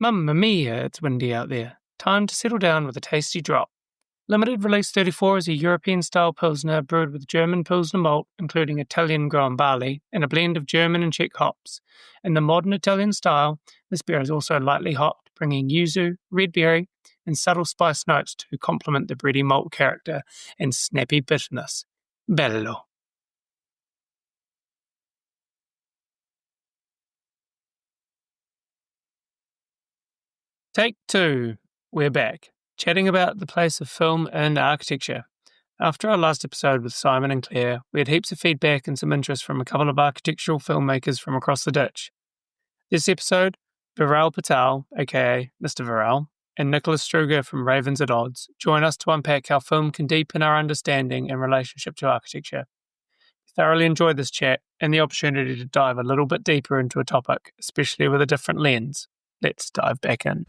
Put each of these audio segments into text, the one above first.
Mamma mia, it's windy out there. Time to settle down with a tasty drop. Limited Release 34 is a European-style Pilsner brewed with German Pilsner malt, including Italian-grown barley, and a blend of German and Czech hops. In the modern Italian style, this beer is also lightly hopped, bringing yuzu, red berry, and subtle spice notes to complement the bready malt character and snappy bitterness. Bello. Take 2. We're back, chatting about the place of film and architecture. After our last episode with Simon and Claire, we had heaps of feedback and some interest from a couple of architectural filmmakers from across the ditch. This episode, Veeral Patel, aka Mr. Veeral, and Nikolas Struger from Ravens at Odds join us to unpack how film can deepen our understanding and relationship to architecture. We thoroughly enjoyed this chat and the opportunity to dive a little bit deeper into a topic, especially with a different lens. Let's dive back in.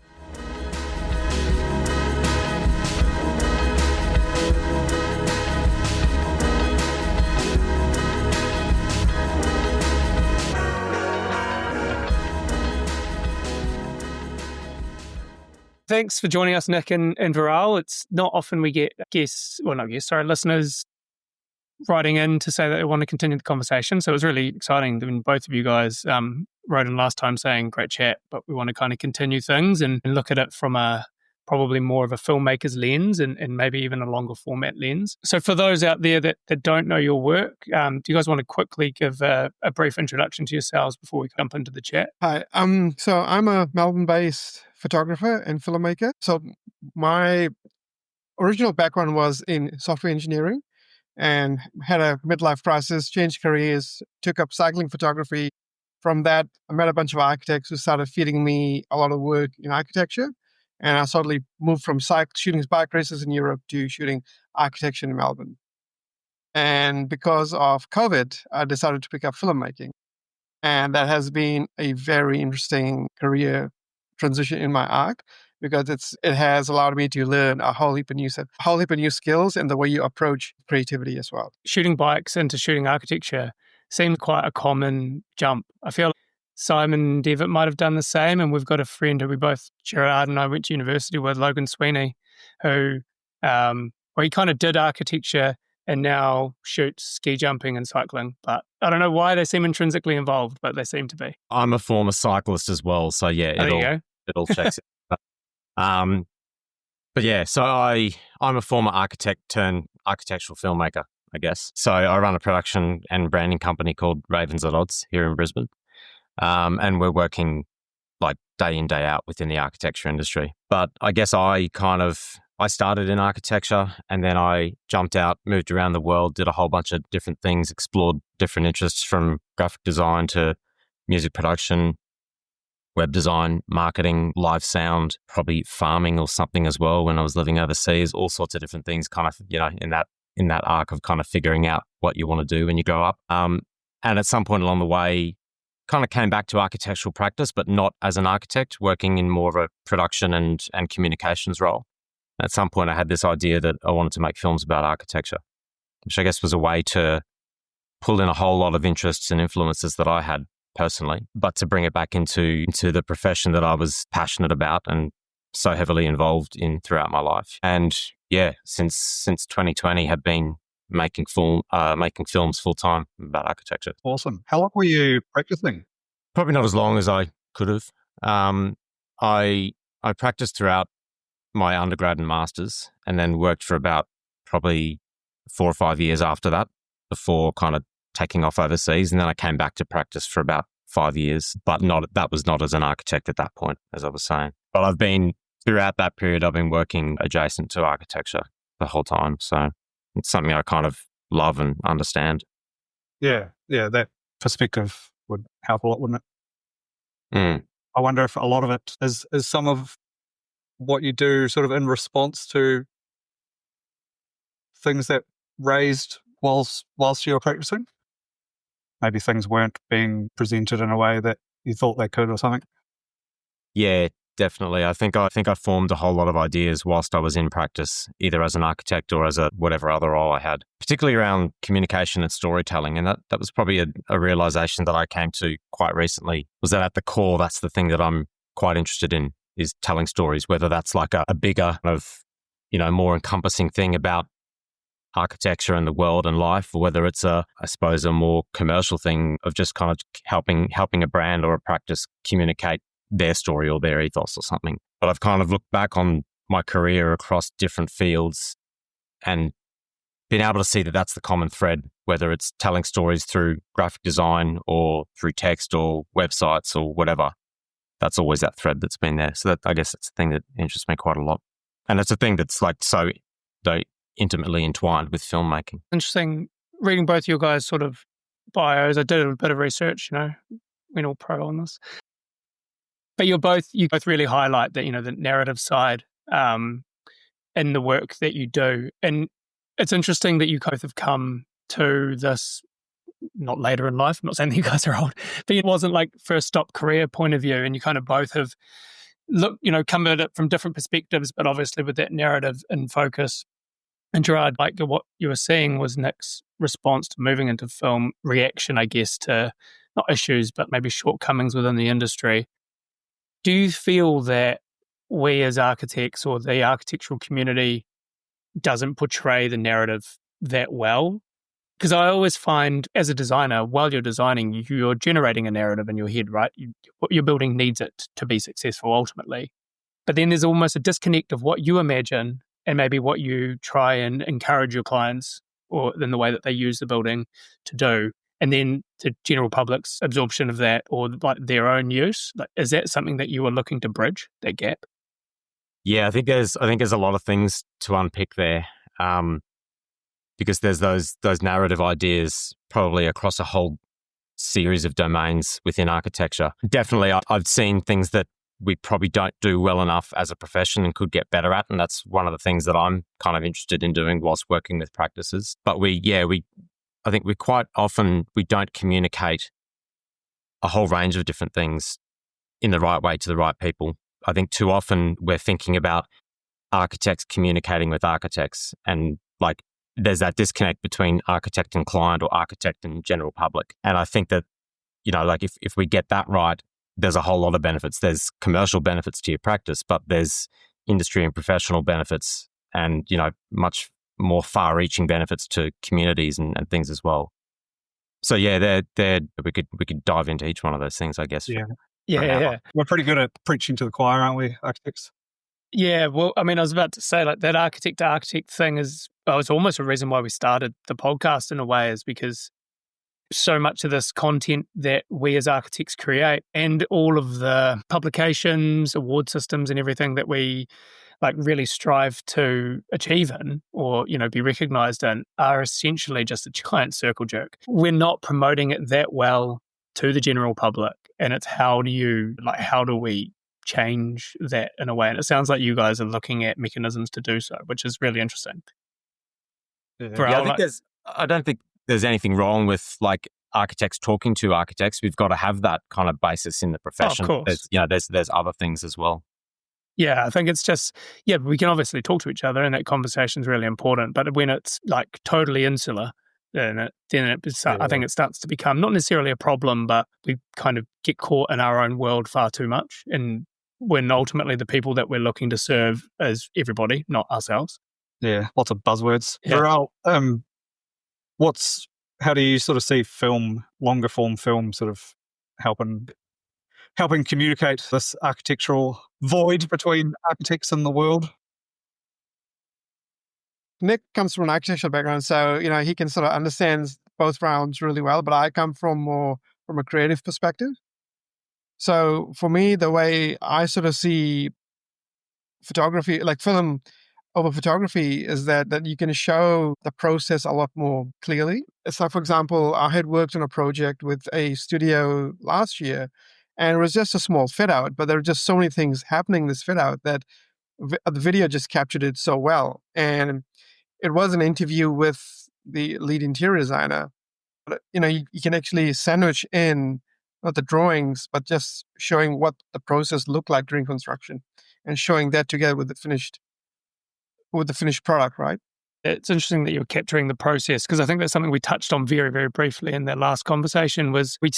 Thanks for joining us, Nick and Veeral. It's not often we get listeners writing in to say that they want to continue the conversation. So it was really exciting when both of you guys wrote in last time saying, great chat, but we want to kind of continue things and look at it from a probably more of a filmmaker's lens and maybe even a longer format lens. So for those out there that don't know your work, do you guys want to quickly give a brief introduction to yourselves before we jump into the chat? Hi, so I'm a Melbourne-based photographer and filmmaker. So my original background was in software engineering and had a midlife crisis, changed careers, took up cycling photography. From that, I met a bunch of architects who started feeding me a lot of work in architecture. And I suddenly moved from shooting bike races in Europe to shooting architecture in Melbourne. And because of COVID, I decided to pick up filmmaking. And that has been a very interesting career transition in my arc because it has allowed me to learn a whole heap of new skills and the way you approach creativity as well. Shooting bikes into shooting architecture seems quite a common jump. I feel Simon and Devitt might have done the same, and we've got a friend who Gerard and I went to university with, Logan Sweeney, who he kind of did architecture and now shoots ski jumping and cycling. But I don't know why they seem intrinsically involved, but they seem to be. I'm a former cyclist as well, so yeah, it all checks it. But yeah, so I'm a former architect turned architectural filmmaker, I guess. So I run a production and branding company called Ravens at Odds here in Brisbane. And we're working like day in, day out within the architecture industry. But I guess I started in architecture and then I jumped out, moved around the world, did a whole bunch of different things, explored different interests from graphic design to music production, web design, marketing, live sound, probably farming or something as well when I was living overseas, all sorts of different things kind of, in that arc of kind of figuring out what you want to do when you grow up. And at some point along the way, kind of came back to architectural practice, but not as an architect, working in more of a production and communications role. At some point, I had this idea that I wanted to make films about architecture, which I guess was a way to pull in a whole lot of interests and influences that I had personally, but to bring it back into the profession that I was passionate about and so heavily involved in throughout my life. And yeah, since 2020, have been making films full time about architecture. Awesome. How long were you practicing? Probably not as long as I could have. I practiced throughout my undergrad and masters, and then worked for about probably 4 or 5 years after that, before kind of taking off overseas. And then I came back to practice for about 5 years, but that was not as an architect at that point, as I was saying. But throughout that period, I've been working adjacent to architecture the whole time. So it's something I kind of love and understand. Yeah, that perspective would help a lot, wouldn't it? Mm. I wonder if a lot of it is some of what you do sort of in response to things that raised whilst you were practicing. Maybe things weren't being presented in a way that you thought they could or something. Yeah, definitely. I think I formed a whole lot of ideas whilst I was in practice, either as an architect or as whatever other role I had, particularly around communication and storytelling. And that was probably a realization that I came to quite recently, was that at the core, that's the thing that I'm quite interested in is telling stories, whether that's like a bigger kind of, more encompassing thing about architecture and the world and life, or whether it's I suppose a more commercial thing of just kind of helping a brand or a practice communicate their story or their ethos or something. But I've kind of looked back on my career across different fields and been able to see that that's the common thread, whether it's telling stories through graphic design or through text or websites or whatever. That's always that thread that's been there. So that, I guess it's a thing that interests me quite a lot. And it's a thing that's like so intimately entwined with filmmaking. Interesting reading both your guys' sort of bios. I did a bit of research, went all pro on this. But you both really highlight that, the narrative side in the work that you do. And it's interesting that you both have come to this not later in life. I'm not saying that you guys are old, but it wasn't like first stop career point of view. And you kind of both have come at it from different perspectives, but obviously with that narrative in focus. And Gerard, like what you were seeing was Nick's response to moving into film, reaction, I guess, to not issues, but maybe shortcomings within the industry. Do you feel that we as architects or the architectural community doesn't portray the narrative that well? Because I always find as a designer, while you're designing, you're generating a narrative in your head, right? What you're building needs it to be successful ultimately. But then there's almost a disconnect of what you imagine and maybe what you try and encourage your clients or in the way that they use the building to do. And then the general public's absorption of that or like their own use. Like, is that something that you are looking to bridge, that gap? Yeah, I think there's a lot of things to unpick there, because there's those narrative ideas probably across a whole series of domains within architecture. Definitely, I've seen things that we probably don't do well enough as a profession and could get better at, and that's one of the things that I'm kind of interested in doing whilst working with practices. But I think we quite often we don't communicate a whole range of different things in the right way to the right people. I think too often we're thinking about architects communicating with architects, and like there's that disconnect between architect and client or architect and general public. And I think that, like if we get that right, there's a whole lot of benefits. There's commercial benefits to your practice, but there's industry and professional benefits and, much more far-reaching benefits to communities and things as well. So yeah, we could dive into each one of those things, I guess. Yeah. We're pretty good at preaching to the choir, aren't we, architects? Yeah, well, I mean, I was about to say, like, that architect to architect thing it's almost a reason why we started the podcast in a way, is because so much of this content that we as architects create and all of the publications, award systems and everything that we like really strive to achieve in or, be recognized in are essentially just a giant circle jerk. We're not promoting it that well to the general public. And it's how do we change that in a way? And it sounds like you guys are looking at mechanisms to do so, which is really interesting. I don't think there's anything wrong with like architects talking to architects. We've got to have that kind of basis in the profession. Oh, of course. There's other things as well. Yeah, I think it's just, we can obviously talk to each other and that conversation is really important. But when it's like totally insular, I think it starts to become not necessarily a problem, but we kind of get caught in our own world far too much. And when ultimately the people that we're looking to serve is everybody, not ourselves. Yeah, lots of buzzwords. Yeah. Veeral, how do you sort of see longer form film sort of helping communicate this architectural void between architects and the world? Nick comes from an architectural background, so he can sort of understand both rounds really well. But I come from a creative perspective. So for me, the way I sort of see photography, like film over photography, is that you can show the process a lot more clearly. So, for example, I had worked on a project with a studio last year, and it was just a small fit out, but there were just so many things happening in this fit out that the video just captured it so well. And it was an interview with the lead interior designer. But, you can actually sandwich in not the drawings, but just showing what the process looked like during construction and showing that together with the finished product, right? It's interesting that you're capturing the process, because I think that's something we touched on very, very briefly in that last conversation. Was we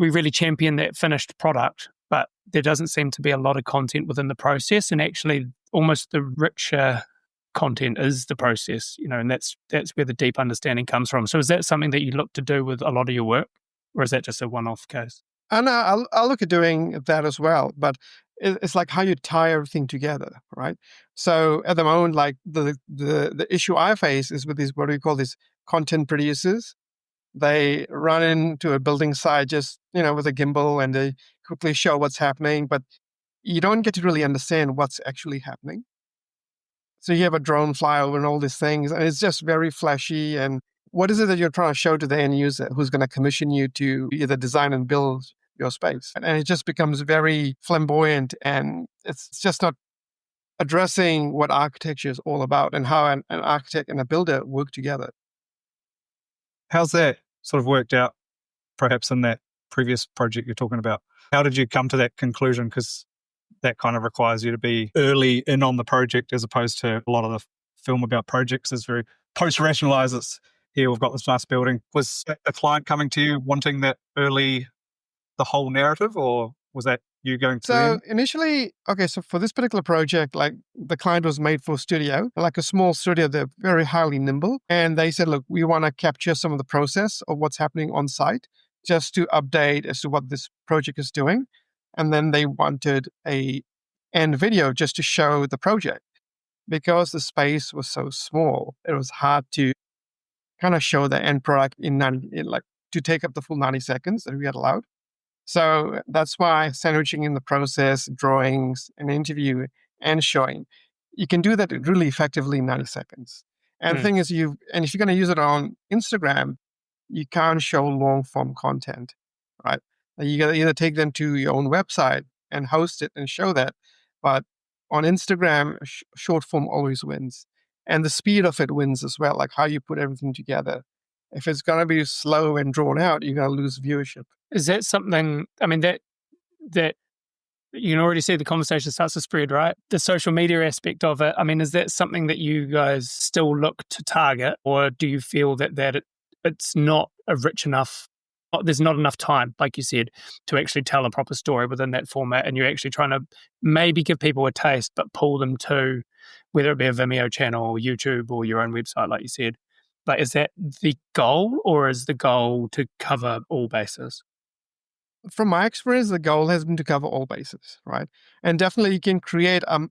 really champion that finished product, but there doesn't seem to be a lot of content within the process, and actually almost the richer content is the process, and that's where the deep understanding comes from. So is that something that you look to do with a lot of your work, or is that just a one-off case? And I'll look at doing that as well, but it's like how you tie everything together, right? So at the moment, like the issue I face is with these, what do we call these content producers? They run into a building site just, with a gimbal, and they quickly show what's happening, but you don't get to really understand what's actually happening. So you have a drone fly over and all these things, and it's just very flashy. And what is it that you're trying to show to the end user who's going to commission you to either design and build your space? And it just becomes very flamboyant, and it's just not addressing what architecture is all about and how an architect and a builder work together. How's that sort of worked out, perhaps in that previous project you're talking about? How did you come to that conclusion? Because that kind of requires you to be early in on the project, as opposed to a lot of the film about projects is very post-rationalized. It's here, we've got this nice building. Was a client coming to you wanting that early, the whole narrative, or was that you going to them? So initially, so for this particular project, like the client was made for studio, like a small studio. They're very highly nimble. And they said, look, we want to capture some of the process of what's happening on site just to update as to what this project is doing. And then they wanted a end video just to show the project. Because the space was so small, it was hard to kind of show the end product to take up the full 90 seconds that we had allowed. So that's why sandwiching in the process, drawings, an interview, and showing, you can do that really effectively in 90 seconds. And the thing is, if you're going to use it on Instagram, you can't show long form content, right? You got to either take them to your own website and host it and show that. But on Instagram, short form always wins. And the speed of it wins as well, like how you put everything together. If it's going to be slow and drawn out, you're going to lose viewership. Is that something, that you can already see the conversation starts to spread, right? The social media aspect of it, is that something that you guys still look to target, or do you feel that it's not a rich enough, there's not enough time, like you said, to actually tell a proper story within that format, and you're actually trying to maybe give people a taste, but pull them to, whether it be a Vimeo channel or YouTube or your own website, like you said. Like, is that the goal, or is the goal to cover all bases? From my experience, the goal has been to cover all bases, right? And definitely you can create a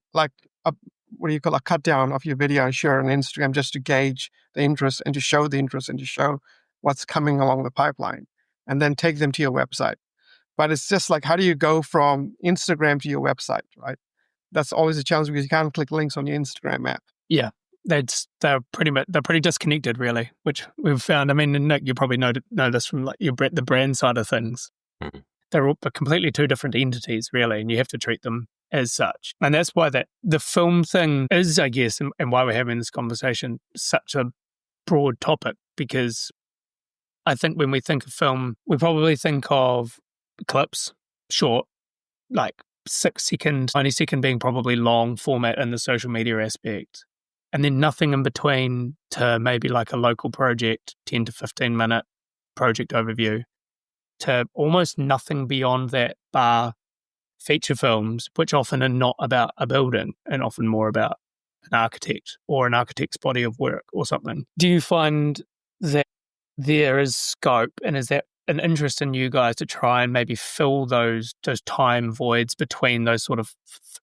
cut down of your video and share on Instagram just to gauge the interest and to show the interest and to show what's coming along the pipeline, and then take them to your website. But it's just like, how do you go from Instagram to your website, right? That's always a challenge because you can't click links on your Instagram app. Yeah. They're pretty disconnected, really, which we've found. And Nick, you probably know this from like the brand side of things. Mm-hmm. They're all completely two different entities, really, and you have to treat them as such. And that's why the film thing is, I guess, and why we're having this conversation, such a broad topic, because I think when we think of film, we probably think of clips, short, like 6 second, 90 second being probably long format in the social media aspect. And then nothing in between to maybe like a local project, 10 to 15 minute project overview, to almost nothing beyond that bar feature films, which often are not about a building and often more about an architect or an architect's body of work or something. Do you find that there is scope, and is that an interest in you guys to try and maybe fill those time voids between those sort of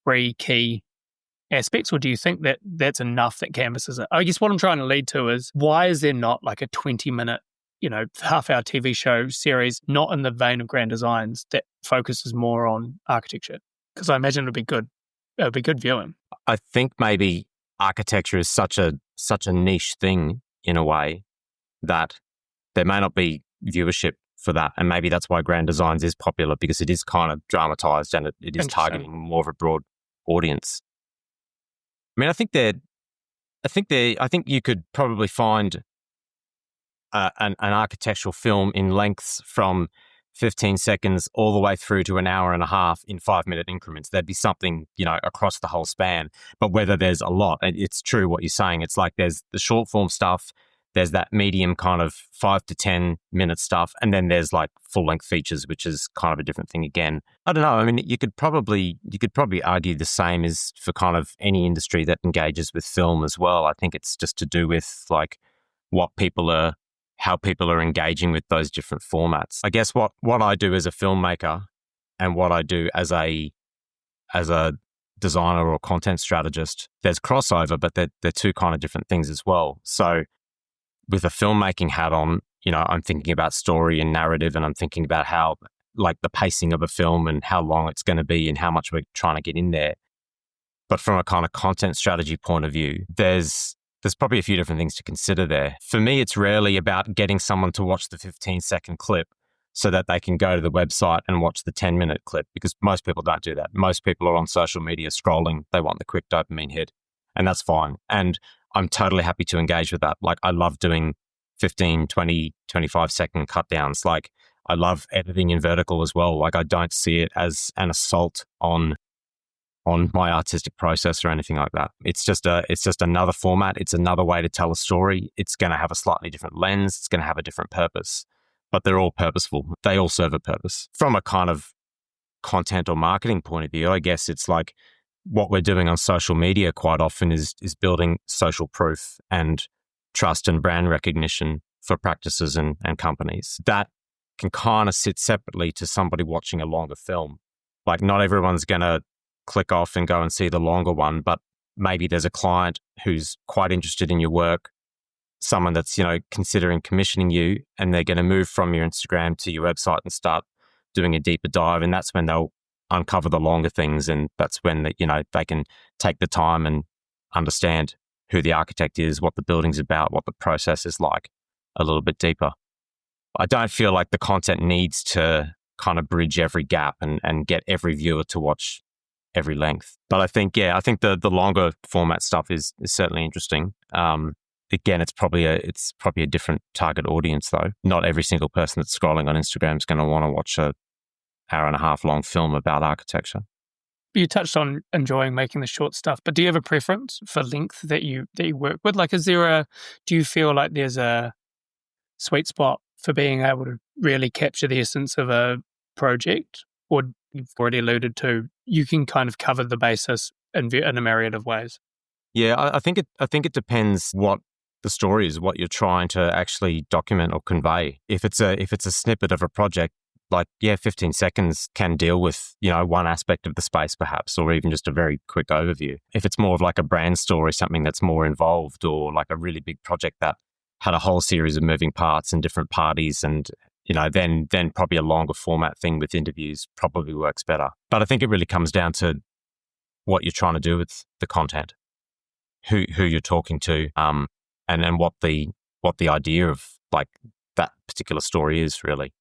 3 key aspects, or do you think that that's enough that canvases it? I guess what I'm trying to lead to is, why is there not like a 20-minute, half-hour TV show series, not in the vein of Grand Designs, that focuses more on architecture? Because I imagine it would be good viewing. I think maybe architecture is such a niche thing in a way that there may not be viewership for that, and maybe that's why Grand Designs is popular, because it is kind of dramatized and it is targeting more of a broad audience. I think you could probably find an architectural film in lengths from 15 seconds all the way through to an hour and a half in 5-minute increments. There'd be something, across the whole span. But whether there's a lot, and it's true what you're saying, it's like there's the short form stuff, There's that medium kind of 5 to 10 minute stuff. And then there's like full length features, which is kind of a different thing again. I don't know. I mean, you could probably argue the same as for kind of any industry that engages with film as well. I think it's just to do with like how people are engaging with those different formats. I guess what I do as a filmmaker and what I do as a designer or content strategist, there's crossover, but they're two kind of different things as well. So with a filmmaking hat on, I'm thinking about story and narrative, and I'm thinking about how like the pacing of a film and how long it's going to be and how much we're trying to get in there. But from a kind of content strategy point of view, there's probably a few different things to consider there. For me, it's rarely about getting someone to watch the 15-second clip so that they can go to the website and watch the 10-minute clip, because most people don't do that. Most people are on social media scrolling. They want the quick dopamine hit, and that's fine. And I'm totally happy to engage with that. Like, I love doing 15, 20, 25-second cutdowns. Like, I love editing in vertical as well. Like, I don't see it as an assault on my artistic process or anything like that. It's just another format. It's another way to tell a story. It's going to have a slightly different lens. It's going to have a different purpose, but they're all purposeful. They all serve a purpose. From a kind of content or marketing point of view, I guess it's like what we're doing on social media quite often is building social proof and trust and brand recognition for practices and companies. That can kind of sit separately to somebody watching a longer film. Like, not everyone's going to click off and go and see the longer one, but maybe there's a client who's quite interested in your work, someone that's, considering commissioning you, and they're going to move from your Instagram to your website and start doing a deeper dive. And that's when they'll uncover the longer things. And that's when they can take the time and understand who the architect is, what the building's about, what the process is like a little bit deeper. I don't feel like the content needs to kind of bridge every gap and get every viewer to watch every length. But I think the longer format stuff is certainly interesting. Again, it's probably a different target audience though. Not every single person that's scrolling on Instagram is going to want to watch a hour and a half long film about architecture. You touched on enjoying making the short stuff, but do you have a preference for length that you work with? Like, do you feel like there's a sweet spot for being able to really capture the essence of a project? Or you've already alluded to, you can kind of cover the basis in a myriad of ways. Yeah, I think it depends what the story is, what you're trying to actually document or convey. If it's a snippet of a project, 15 seconds can deal with, one aspect of the space perhaps, or even just a very quick overview. If it's more of like a brand story, something that's more involved, or like a really big project that had a whole series of moving parts and different parties, and then probably a longer format thing with interviews probably works better. But I think it really comes down to what you're trying to do with the content, who you're talking to, and then what the idea of like that particular story is really.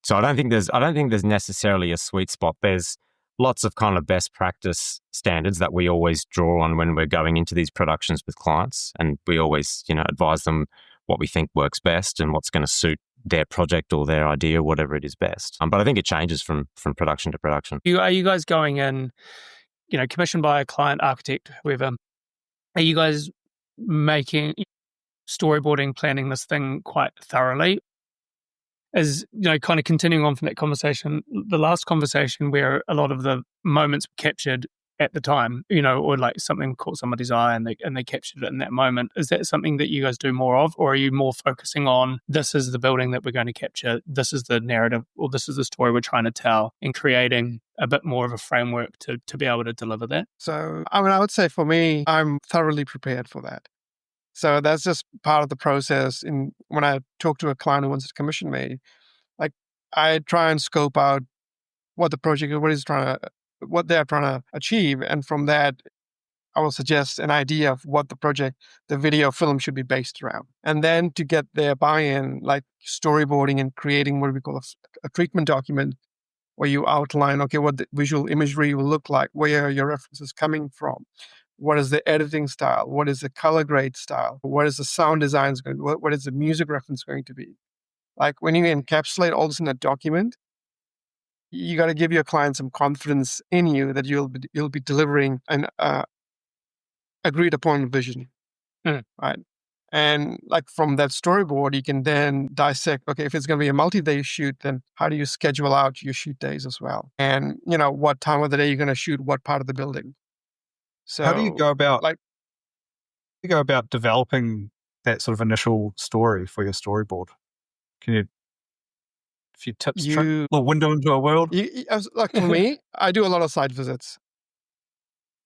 So I don't think there's necessarily a sweet spot. There's lots of kind of best practice standards that we always draw on when we're going into these productions with clients, and we always advise them what we think works best and what's going to suit their project or their idea, whatever it is best. But I think it changes from production to production. Are you guys going in, commissioned by a client, architect, whoever? Are you guys making storyboarding, planning this thing quite thoroughly? As kind of continuing on from that conversation, the last conversation where a lot of the moments were captured at the time, or like something caught somebody's eye and they captured it in that moment. Is that something that you guys do more of, or are you more focusing on this is the building that we're going to capture, this is the narrative, or this is the story we're trying to tell, and creating a bit more of a framework to be able to deliver that? So, I would say for me, I'm thoroughly prepared for that. So that's just part of the process. When I talk to a client who wants to commission me, like, I try and scope out what the project, what they're trying to achieve, and from that, I will suggest an idea of what the video film should be based around. And then to get their buy-in, like storyboarding and creating what we call a treatment document, where you outline, what the visual imagery will look like, where are your references coming from, what is the editing style, what is the color grade style, what is the sound design going to be, what is the music reference going to be. Like, when you encapsulate all this in a document, you got to give your client some confidence in you that you'll be delivering an agreed upon vision, right? And like from that storyboard, you can then dissect, okay, if it's going to be a multi-day shoot, then how do you schedule out your shoot days as well? And, what time of the day you're going to shoot what part of the building. So How do you go about like, developing that sort of initial story for your storyboard? Can you, a few tips, a little window into a world? like for me, I do a lot of site visits.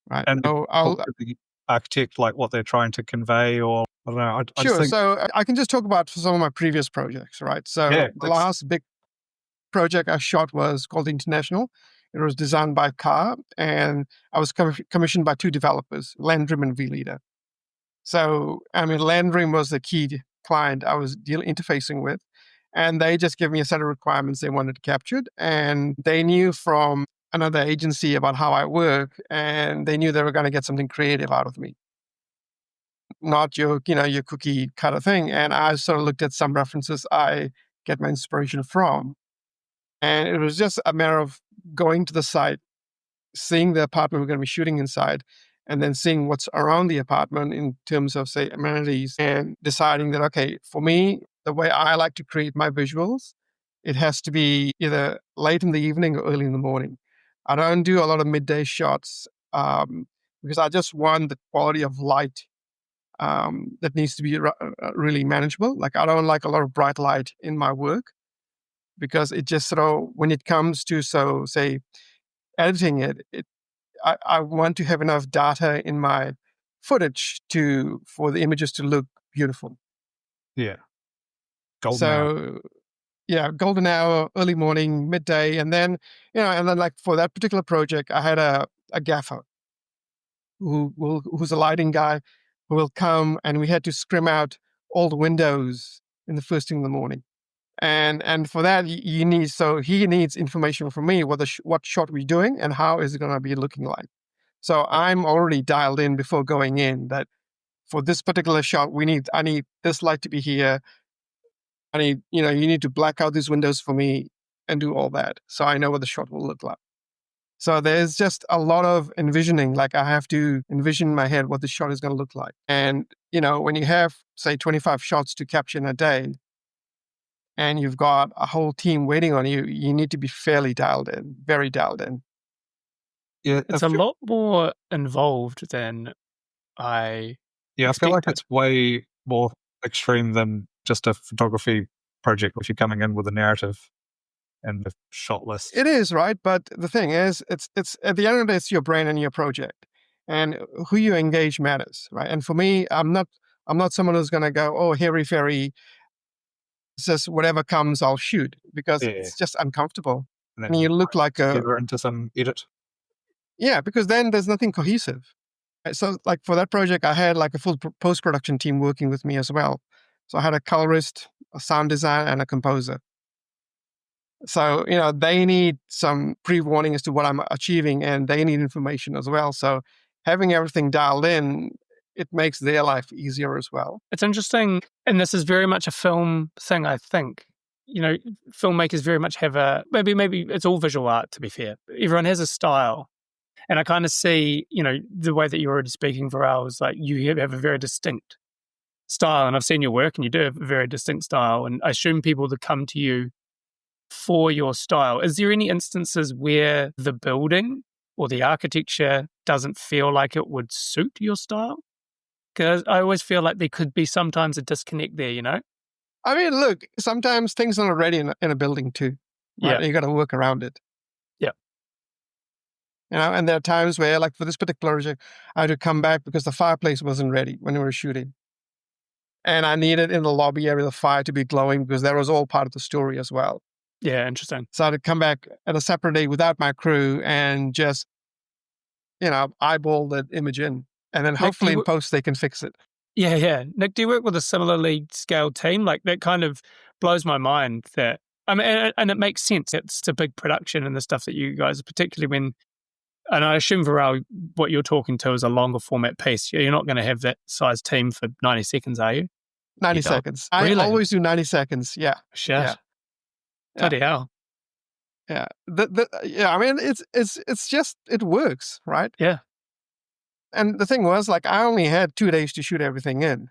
Right. And So talk to the architect, like what they're trying to convey, or I don't know. I just sure. think, So I can just talk about some of my previous projects, right? So yeah, the last big project I shot was called International. It was designed by Car, and I was commissioned by two developers, Landrum and Veeral. So, Landrum was the key client I was interfacing with, and they just gave me a set of requirements they wanted captured, and they knew from another agency about how I work, and they knew they were going to get something creative out of me, not your cookie cutter thing. And I sort of looked at some references I get my inspiration from, and it was just a matter of going to the site, seeing the apartment we're going to be shooting inside, and then seeing what's around the apartment in terms of, say, amenities, and deciding that, okay, for me, the way I like to create my visuals, it has to be either late in the evening or early in the morning. I don't do a lot of midday shots because I just want the quality of light that needs to be really manageable. Like, I don't like a lot of bright light in my work because it just when it comes to, say, editing I want to have enough data in my footage for the images to look beautiful. Yeah. Golden hour. Yeah, golden hour, early morning, midday. And then, like for that particular project, I had a gaffer who's a lighting guy who will come, and we had to scrim out all the windows in the first thing in the morning. And for that, he needs information from me, what shot we're doing and how is it going to be looking like. So I'm already dialed in before going in that for this particular shot, I need this light to be here. You need to black out these windows for me and do all that. So I know what the shot will look like. So there's just a lot of envisioning. Like, I have to envision in my head what the shot is going to look like. And, when you have, say, 25 shots to capture in a day, and you've got a whole team waiting on you, you need to be fairly dialed in, very dialed in. Yeah, It's a lot more involved than I I feel like expected. it's way more extreme than just a photography project if you're coming in with a narrative and a shot list. It is, right? But the thing is, it's at the end of the day, it's your brain and your project, and who you engage matters, right? And for me, I'm not someone who's going to go, oh, hairy fairy, says whatever comes, I'll shoot, because it's just uncomfortable. And you look like into some edit. Yeah, because then there's nothing cohesive. So, like for that project, I had like a full post-production team working with me as well. So I had a colorist, a sound designer, and a composer. So, they need some pre-warning as to what I'm achieving, and they need information as well. So having everything dialed in, it makes their life easier as well. It's interesting, and this is very much a film thing, I think. Filmmakers very much have maybe it's all visual art, to be fair. Everyone has a style. And I kind of see, the way that you're already speaking, Veeral, is like you have a very distinct style. And I've seen your work, and you do have a very distinct style. And I assume people that come to you for your style. Is there any instances where the building or the architecture doesn't feel like it would suit your style? Because I always feel like there could be sometimes a disconnect there, I mean, look, sometimes things are not ready in a building too. Right? Yeah. You got to work around it. Yeah. And there are times where, like for this particular project, I had to come back because the fireplace wasn't ready when we were shooting. And I needed in the lobby area the fire to be glowing because that was all part of the story as well. Yeah, interesting. So I had to come back at a separate day without my crew and just, eyeball that image in. And then hopefully in post they can fix it. Yeah. Nick, do you work with a similarly scaled team? Like, that kind of blows my mind that, and it makes sense. It's a big production and the stuff that you guys, particularly when, and I assume, Veeral, what you're talking to is a longer format piece. You're not going to have that size team for 90 seconds, are you? 90 seconds. Really? I always do 90 seconds. Yeah. Shit. Yeah. Bloody hell. Yeah. I mean, it's just, it works, right? Yeah. And the thing was, like, I only had 2 days to shoot everything in.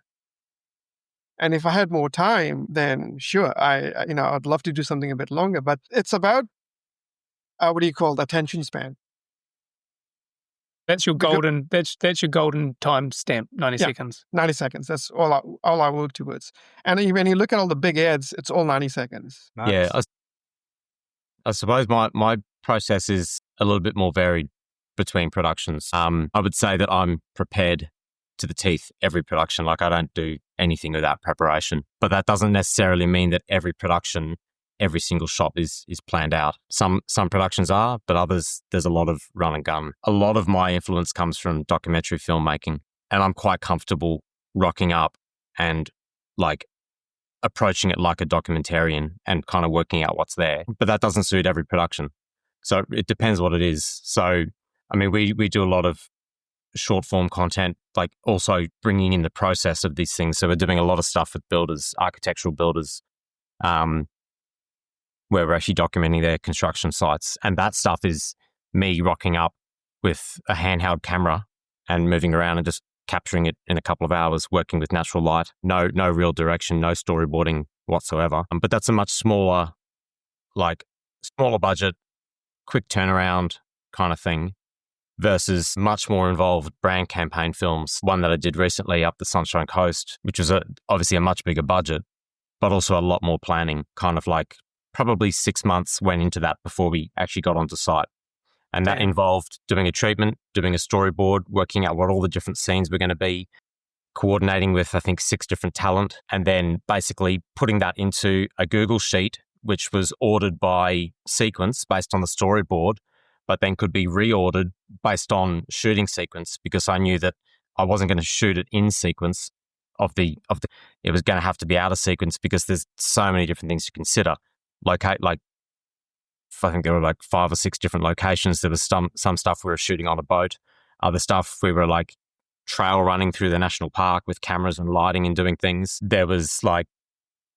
And if I had more time, then sure, I'd love to do something a bit longer. But it's about what do you call the attention span? That's your golden. That's your golden time stamp. 90 seconds. 90 seconds. That's all I work towards. And when you look at all the big ads, it's all 90 seconds. Nice. Yeah, I suppose my process is a little bit more varied between productions. I would say that I'm prepared to the teeth every production. Like I don't do anything without preparation. But that doesn't necessarily mean that every production, every single shot is planned out. Some productions are, but others there's a lot of run and gun. A lot of my influence comes from documentary filmmaking, and I'm quite comfortable rocking up and like approaching it like a documentarian and kind of working out what's there. But that doesn't suit every production. So it depends what it is. So, I mean, we do a lot of short form content, like also bringing in the process of these things. So we're doing a lot of stuff with builders, architectural builders, where we're actually documenting their construction sites. And that stuff is me rocking up with a handheld camera and moving around and just capturing it in a couple of hours, working with natural light, no real direction, no storyboarding whatsoever. But that's a much smaller budget, quick turnaround kind of thing versus much more involved brand campaign films. One that I did recently up the Sunshine Coast, which was obviously a much bigger budget, but also a lot more planning, kind of like probably 6 months went into that before we actually got onto site. And that involved doing a treatment, doing a storyboard, working out what all the different scenes were going to be, coordinating with, I think, 6 different talent, and then basically putting that into a Google sheet, which was ordered by sequence based on the storyboard, but then could be reordered based on shooting sequence, because I knew that I wasn't going to shoot it in sequence it was going to have to be out of sequence because there's so many different things to consider. I think there were like 5 or 6 different locations. There was some stuff we were shooting on a boat. Other stuff we were like trail running through the national park with cameras and lighting and doing things. There was like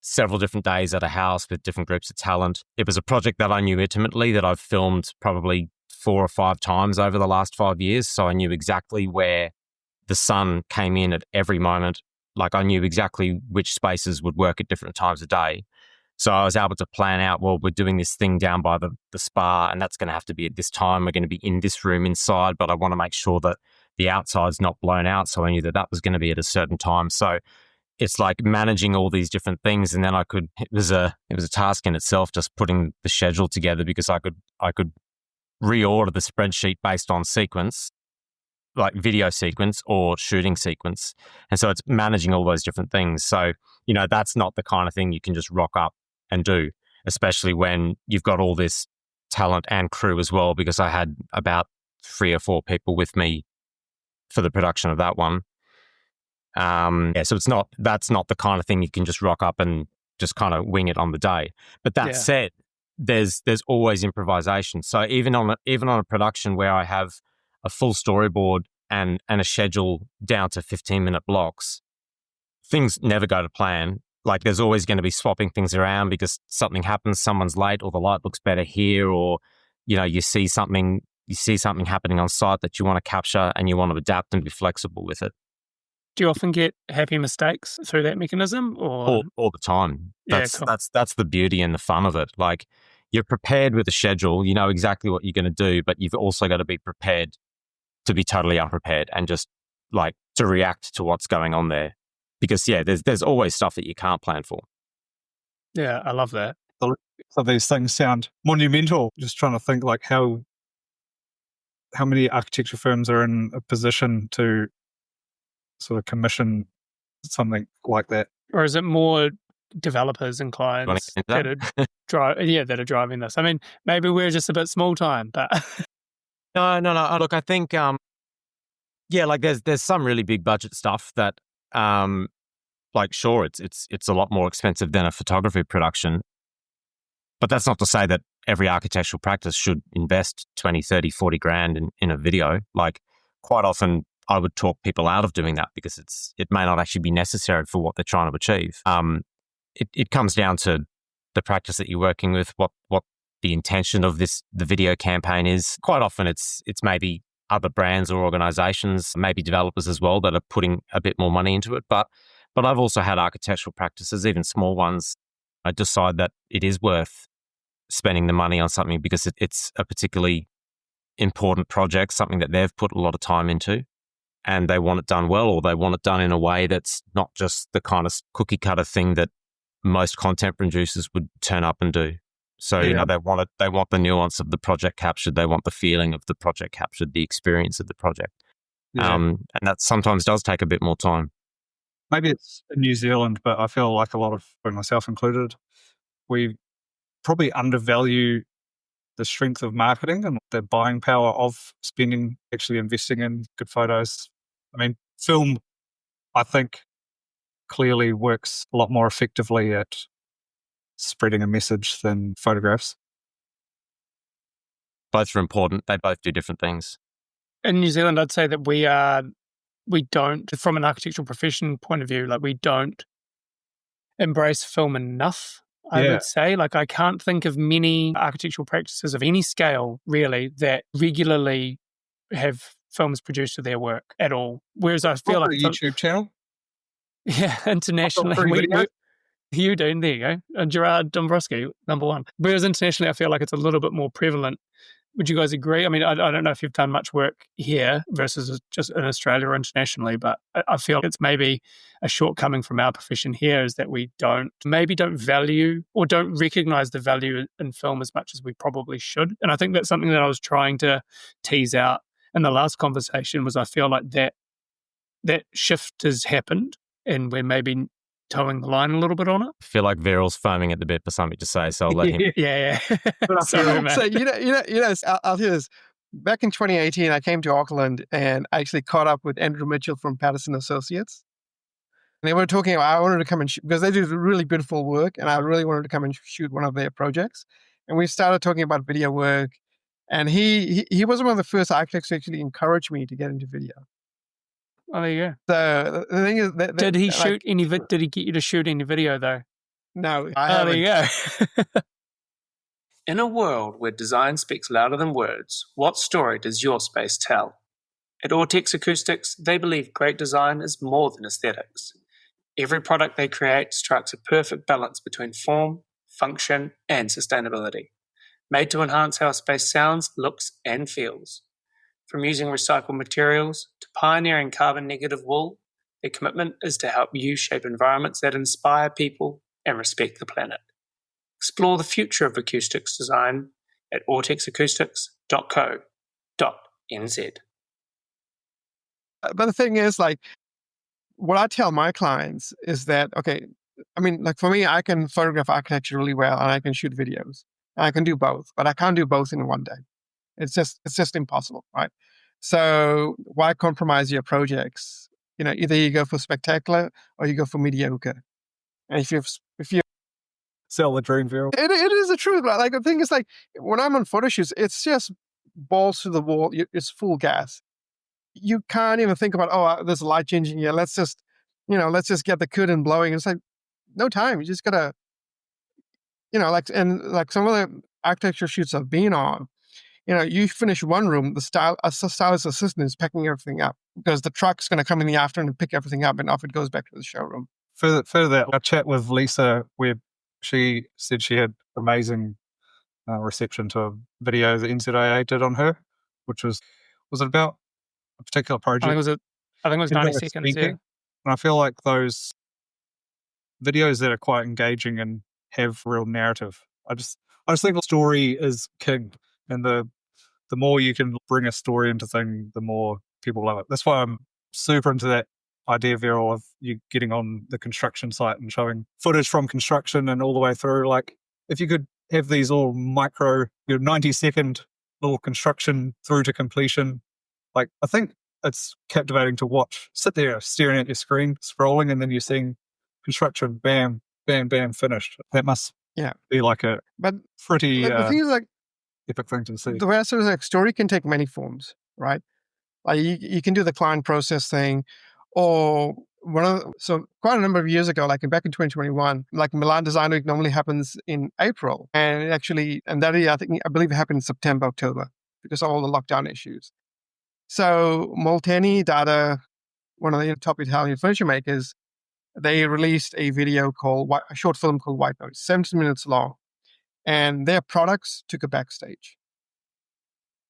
several different days at a house with different groups of talent. It was a project that I knew intimately, that I've filmed probably 4 or 5 times over the last 5 years. So I knew exactly where the sun came in at every moment. Like I knew exactly which spaces would work at different times of day. So I was able to plan out, well, we're doing this thing down by the spa, and that's going to have to be at this time. We're going to be in this room inside, but I want to make sure that the outside's not blown out. So I knew that was going to be at a certain time. So it's like managing all these different things. And then it was a task in itself, just putting the schedule together, because I could reorder the spreadsheet based on sequence, like video sequence or shooting sequence. And so it's managing all those different things. So, that's not the kind of thing you can just rock up and do, especially when you've got all this talent and crew as well, because I had about 3 or 4 people with me for the production of that one. So that's not the kind of thing you can just rock up and just kind of wing it on the day. But that said, there's always improvisation. So even on a production where I have a full storyboard and a schedule down to 15-minute blocks, things never go to plan. Like there's always going to be swapping things around because something happens, someone's late, or the light looks better here, or you see something happening on site that you want to capture and you want to adapt and be flexible with it. Do you often get happy mistakes through that mechanism, or all the time? That's cool. That's the beauty and the fun of it. Like you're prepared with a schedule, you know exactly what you're going to do, but you've also got to be prepared to be totally unprepared and just like to react to what's going on there. Because there's always stuff that you can't plan for. Yeah, I love that. So these things sound monumental. Just trying to think like how many architecture firms are in a position to sort of commission something like that. Or is it more developers and clients that are driving this? I mean, maybe we're just a bit small time, but No. Look, I think like there's some really big budget stuff that like sure it's a lot more expensive than a photography production. But that's not to say that every architectural practice should invest 20, 30, 40 grand in a video. Like quite often I would talk people out of doing that because it may not actually be necessary for what they're trying to achieve. It comes down to the practice that you're working with, what the intention of the video campaign is. Quite often it's maybe other brands or organizations, maybe developers as well, that are putting a bit more money into it. But But I've also had architectural practices, even small ones. I decide that it is worth spending the money on something because it's a particularly important project, something that they've put a lot of time into, and they want it done well, or they want it done in a way that's not just the kind of cookie cutter thing that most content producers would turn up and do. So, Yeah. they want the nuance of the project captured. They want the feeling of the project captured, the experience of the project. Yeah. And that sometimes does take a bit more time. Maybe it's in New Zealand, but I feel like a lot of, myself included, we probably undervalue the strength of marketing and the buying power of actually investing in good photos. I mean, film, I think, clearly works a lot more effectively at spreading a message than photographs. Both are important. They both do different things. In New Zealand, I'd say that we don't, from an architectural profession point of view, like we don't embrace film enough, I Yeah. would say. Like I can't think of many architectural practices of any scale, really, that regularly have films produced to their work at all. Whereas I feel like a YouTube channel. yeah, internationally, you do. There you go. Gerard Dombrowski, number one. Whereas internationally, I feel like it's a little bit more prevalent. Would you guys agree? I mean, I don't know if you've done much work here versus just in Australia or internationally, but I feel it's maybe a shortcoming from our profession here is that we don't value or don't recognize the value in film as much as we probably should. And I think that's something that I was trying to tease out in the last conversation was I feel like that shift has happened and we're maybe towing the line a little bit on it. I feel like Veeral's foaming at the bit for something to say, so I'll let him. Yeah. Sorry, man. so I'll hear this. Back in 2018, I came to Auckland and I actually caught up with Andrew Mitchell from Patterson Associates. And they were talking about, I wanted to come and shoot, because they do really beautiful work, and I really wanted to come and shoot one of their projects. And we started talking about video work. And he was one of the first architects to actually encourage me to get into video. Oh, there you go. So the thing is, Did he shoot any? Did he get you to shoot any video though? No, There you go. In a world where design speaks louder than words, what story does your space tell? At Ortex Acoustics, they believe great design is more than aesthetics. Every product they create strikes a perfect balance between form, function, and sustainability, made to enhance how a space sounds, looks, and feels. From using recycled materials to pioneering carbon-negative wool, their commitment is to help you shape environments that inspire people and respect the planet. Explore the future of acoustics design at ortexacoustics.co.nz. But the thing is, like, what I tell my clients is that, okay, I mean, like for me, I can photograph architecture really well and I can shoot videos. And I can do both, but I can't do both in one day. It's just impossible, right? So why compromise your projects? Either you go for spectacular or you go for mediocre. And if you Sell the dream, Veeral. it is the truth. Like the thing is, like when I'm on photo shoots, it's just balls to the wall. It's full gas. You can't even think about, there's a light changing here. Let's just get the curtain blowing. It's like no time. You just gotta, like some of the architecture shoots I've been on. You finish one room, the stylist assistant is packing everything up because the truck's going to come in the afternoon and pick everything up, and off it goes back to the showroom. Further that, I chat with Lisa where she said she had amazing reception to a video that NZIA did on her, which was it about a particular project? I think it was 90 seconds. Yeah. And I feel like those videos that are quite engaging and have real narrative. I just think the story is king, and the more you can bring a story into thing, the more people love it. That's why I'm super into that idea, Veeral, of you getting on the construction site and showing footage from construction and all the way through. Like, if you could have these all micro, 90-second little construction through to completion, like, I think it's captivating to watch. Sit there staring at your screen, scrolling, and then you're seeing construction, bam, bam, bam, finished. That must be like a pretty the thing is, like, epic thing to see. The way I say, like, story can take many forms, right? Like you can do the client process thing, or so quite a number of years ago, like back in 2021, like Milan Design Week normally happens in April, and that year I believe it happened in September, October because of all the lockdown issues. So Molteni Dada, one of the top Italian furniture makers, they released a video a short film called White Noise, 17 minutes long. And their products took a backstage,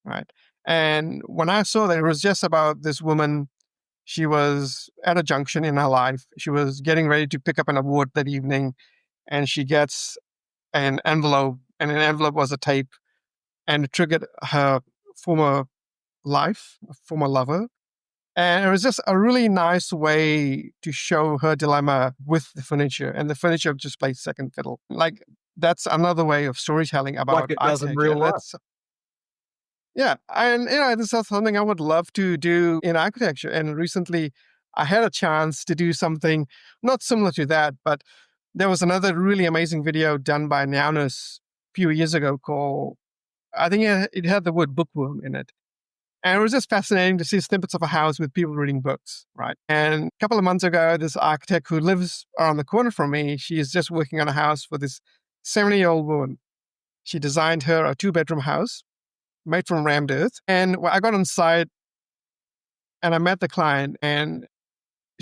right? And when I saw that, it was just about this woman. She was at a junction in her life. She was getting ready to pick up an award that evening, and she gets an envelope, and an envelope was a tape, and it triggered her former life, a former lover. And it was just a really nice way to show her dilemma with the furniture, and the furniture just played second fiddle. Like, that's another way of storytelling about Like it does in architecture. real life. Yeah, and this is something I would love to do in architecture. And recently, I had a chance to do something not similar to that, but there was another really amazing video done by nuance a few years ago called, I think it had the word bookworm in it. And it was just fascinating to see snippets of a house with people reading books, right? And a couple of months ago, this architect who lives around the corner from me, she is just working on a house for this 70-year-old woman. She designed her a 2-bedroom house made from rammed earth. And I got on site and I met the client, and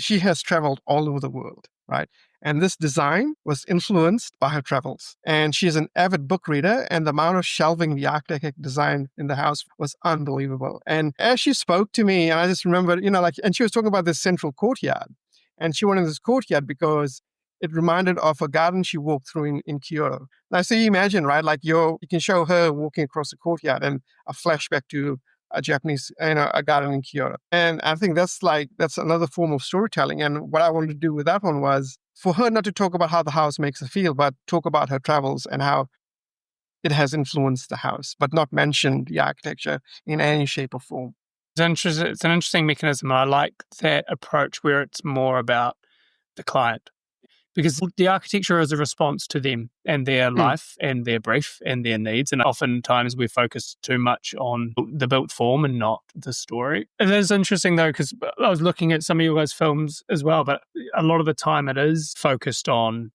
she has traveled all over the world, right? And this design was influenced by her travels. And she's an avid book reader, and the amount of shelving the architect designed in the house was unbelievable. And as she spoke to me, and I just remember, and she was talking about this central courtyard. And she wanted this courtyard because it reminded of a garden she walked through in Kyoto. Now, so you imagine, right? Like you can show her walking across the courtyard and a flashback to a Japanese, a garden in Kyoto. And I think that's another form of storytelling. And what I wanted to do with that one was for her not to talk about how the house makes her feel, but talk about her travels and how it has influenced the house, but not mention the architecture in any shape or form. It's an interesting mechanism. I like that approach where it's more about the client, because the architecture is a response to them and their life and their brief and their needs. And oftentimes we focus too much on the built form and not the story. It is interesting though, because I was looking at some of your guys' films as well, but a lot of the time it is focused on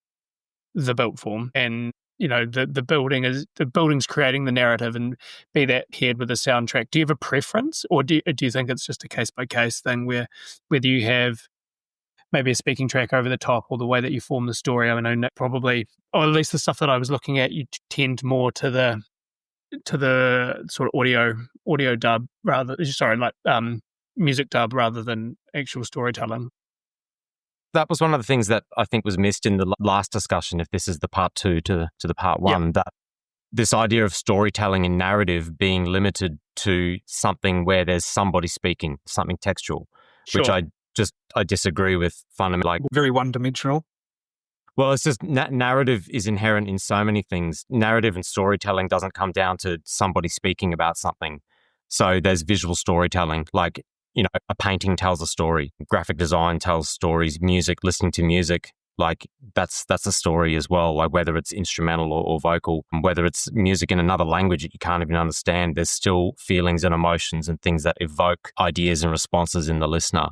the built form, and the building's creating the narrative, and be that paired with a soundtrack. Do you have a preference, or do you think it's just a case by case thing where whether you have maybe a speaking track over the top, or the way that you form the story? I mean, probably, or at least the stuff that I was looking at, you tend more to the sort of audio dub music dub rather than actual storytelling. That was one of the things that I think was missed in the last discussion, if this is the part 2 to the part 1, that this idea of storytelling and narrative being limited to something where there's somebody speaking, something textual, which I disagree with fundamentally. Like, very one-dimensional. Well, it's just narrative is inherent in so many things. Narrative and storytelling doesn't come down to somebody speaking about something. So there's visual storytelling, like, a painting tells a story, graphic design tells stories, music, listening to music, like that's a story as well. Like, whether it's instrumental or vocal, whether it's music in another language that you can't even understand, there's still feelings and emotions and things that evoke ideas and responses in the listener.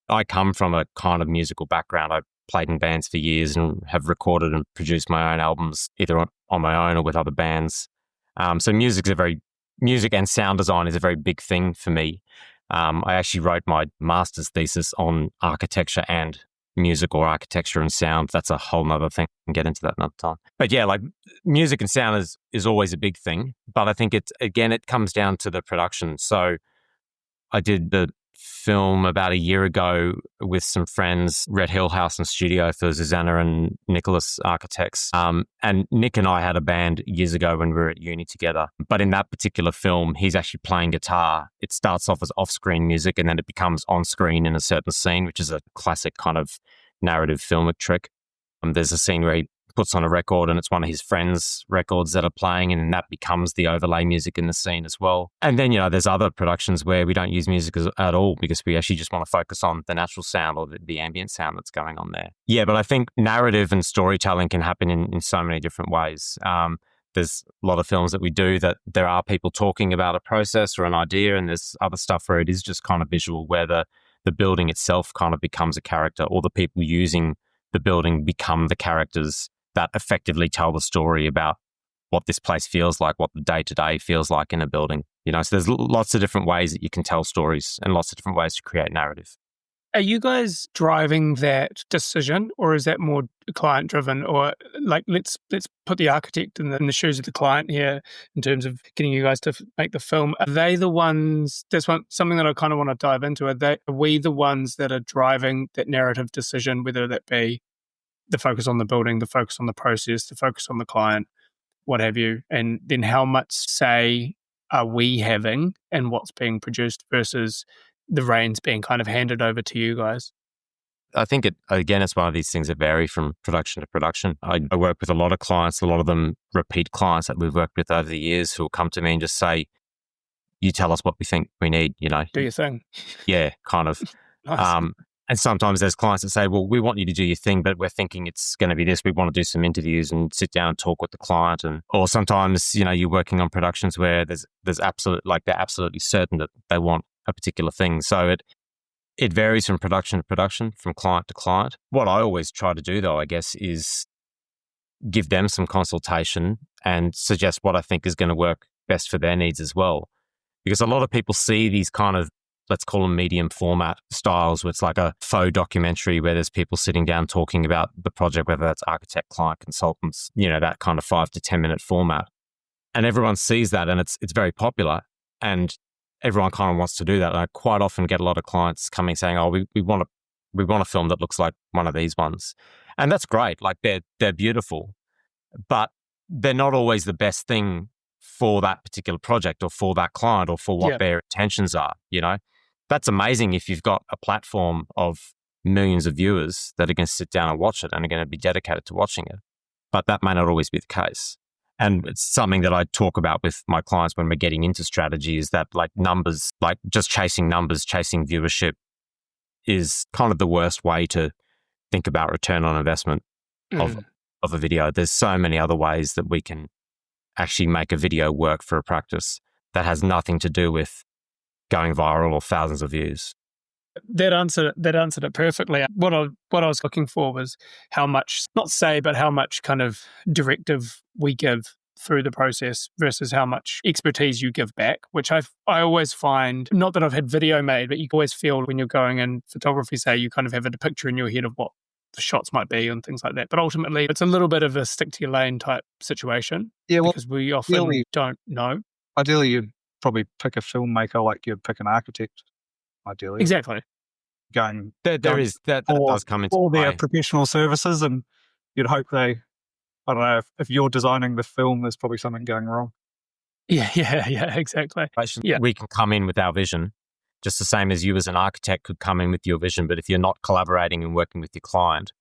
I come from a kind of musical background. I played in bands for years and have recorded and produced my own albums, either on my own or with other bands. So music and sound design is a very big thing for me. I actually wrote my master's thesis on architecture and music, or architecture and sound. That's a whole nother thing. I can get into that another time. But yeah, like, music and sound is always a big thing. But I think it comes down to the production. So I did the film about a year ago with some friends, Red Hill House and Studio for Susanna and Nikolas Architects. And Nick and I had a band years ago when we were at uni together. But in that particular film, he's actually playing guitar. It starts off as off-screen music, and then it becomes on-screen in a certain scene, which is a classic kind of narrative filmic trick. There's a scene where he puts on a record and it's one of his friends' records that are playing, and that becomes the overlay music in the scene as well. And then, there's other productions where we don't use music at all because we actually just want to focus on the natural sound or the ambient sound that's going on there. Yeah, but I think narrative and storytelling can happen in so many different ways. There's a lot of films that we do that there are people talking about a process or an idea, and there's other stuff where it is just kind of visual, where the building itself kind of becomes a character, or the people using the building become the characters that effectively tell the story about what this place feels like, what the day-to-day feels like in a building. So there's lots of different ways that you can tell stories and lots of different ways to create narrative. Are you guys driving that decision, or is that more client driven? Or like, let's put the architect in the shoes of the client here in terms of getting you guys to make the film. Are they the ones? Something that I kind of want to dive into. Are we the ones that are driving that narrative decision, whether that be the focus on the building, the focus on the process, the focus on the client, what have you, and then how much say are we having in what's being produced versus the reins being kind of handed over to you guys? I think it's one of these things that vary from production to production. I work with a lot of clients, a lot of them repeat clients that we've worked with over the years who will come to me and just say, you tell us what we think we need, Do your thing. Yeah, kind of. Nice. And sometimes there's clients that say, well, we want you to do your thing, but we're thinking it's going to be this. We want to do some interviews and sit down and talk with the client. Or sometimes, you're working on productions where they're absolutely certain that they want a particular thing. So it varies from production to production, from client to client. What I always try to do, though, I guess, is give them some consultation and suggest what I think is going to work best for their needs as well. Because a lot of people see these kind of, let's call them medium format styles, where it's like a faux documentary where there's people sitting down talking about the project, whether that's architect, client, consultants, that kind of 5 to 10 minute format. And everyone sees that and it's very popular and everyone kind of wants to do that. And I quite often get a lot of clients coming saying, oh, we want a film that looks like one of these ones. And that's great. Like they're beautiful, but they're not always the best thing for that particular project or for that client or for what their intentions are, That's amazing if you've got a platform of millions of viewers that are going to sit down and watch it and are going to be dedicated to watching it. But that may not always be the case. And it's something that I talk about with my clients when we're getting into strategy is that like numbers, like just chasing numbers, chasing viewership is kind of the worst way to think about return on investment of a video. There's so many other ways that we can actually make a video work for a practice that has nothing to do with going viral or thousands of views. That answered it perfectly. What I was looking for was how much, not say, but how much kind of directive we give through the process versus how much expertise you give back, which I always find, not that I've had video made, but you always feel when you're going in photography, say, you kind of have a picture in your head of what the shots might be and things like that. But ultimately, it's a little bit of a stick to your lane type situation because we often don't know. Ideally, you'd probably pick a filmmaker like you'd pick an architect. Ideally, exactly. That does come into all play. Their professional services, and you'd hope I don't know, if you're designing the film, there's probably something going wrong. Yeah, exactly. Yeah. We can come in with our vision, just the same as you as an architect could come in with your vision. But if you're not collaborating and working with your client,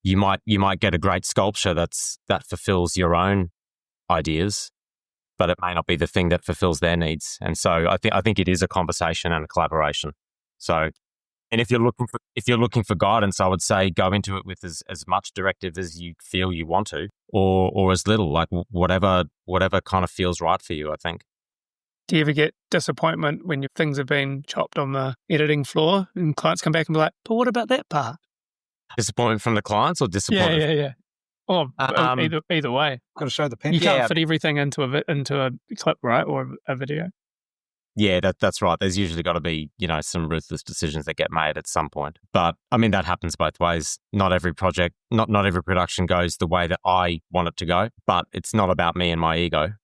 you might get a great sculpture that fulfills your own ideas, but it may not be the thing that fulfills their needs. And so I think it is a conversation and a collaboration. So, and if you're looking for guidance, I would say go into it with as much directive as you feel you want to, or as little, like whatever kind of feels right for you, I think. Do you ever get disappointment when your things have been chopped on the editing floor and clients come back and be like, but what about that part? Disappointment from the clients or disappointment? Yeah. Or either way. Got to show the pen. You can't fit everything into a clip, right? Or a video. Yeah, that's right. There's usually got to be, some ruthless decisions that get made at some point. But I mean, that happens both ways. Not every project, not every production goes the way that I want it to go, but it's not about me and my ego.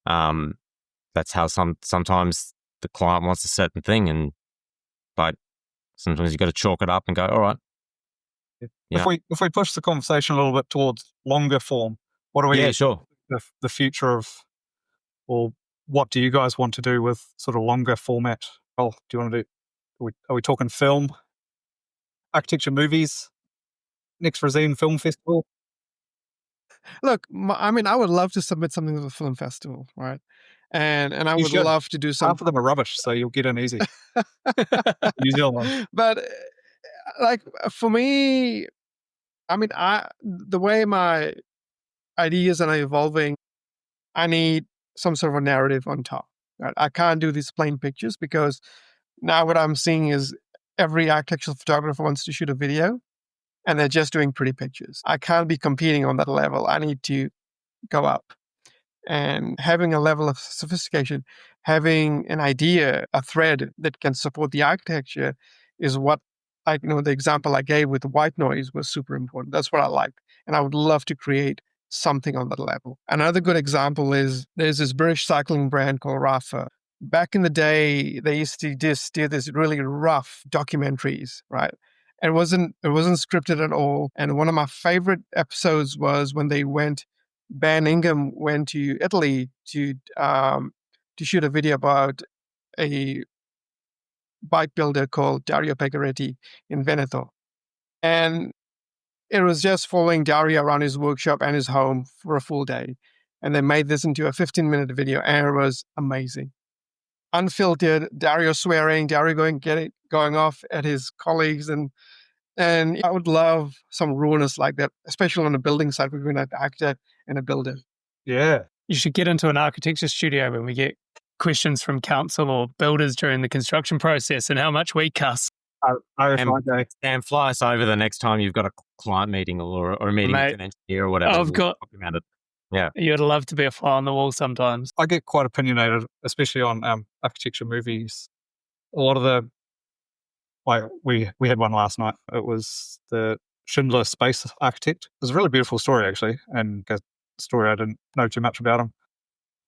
That's how sometimes the client wants a certain thing, and like sometimes you got to chalk it up and go, all right. If we push the conversation a little bit towards longer form, what are we? Yeah, sure. The future of, or what do you guys want to do with sort of longer format? Oh, do you want to do? Are we talking film, architecture, movies? Next Resine Film Festival. Look, I would love to submit something to the film festival, right? And I would love to do some. Half of them are rubbish, so you'll get in easy. New Zealand. But like for me, the way my ideas are evolving, I need some sort of a narrative on top. Right? I can't do these plain pictures because now what I'm seeing is every architectural photographer wants to shoot a video and they're just doing pretty pictures. I can't be competing on that level. I need to go up. And having a level of sophistication, having an idea, a thread that can support the architecture is what, like, the example I gave with the white noise was super important. That's what I liked. And I would love to create something on that level. Another good example is there's this British cycling brand called Rafa. Back in the day, they used to just do this really rough documentaries, right? It wasn't scripted at all. And one of my favorite episodes was when Ben Ingham went to Italy to shoot a video about a bike builder called Dario Pecoretti in Veneto. And it was just following Dario around his workshop and his home for a full day. And they made this into a 15-minute video, and it was amazing. Unfiltered, Dario swearing, Dario going off at his colleagues. And I would love some rawness like that, especially on a building site between an architect and a builder. Yeah. You should get into an architecture studio when we get questions from council or builders during the construction process and how much we cuss. And fly us over the next time you've got a client meeting or a meeting with an engineer or whatever. Yeah. You'd love to be a fly on the wall sometimes. I get quite opinionated, especially on architecture movies. A lot of the, like we had one last night. It was the Schindler Space Architect. It was a really beautiful story, actually, and a story I didn't know too much about him.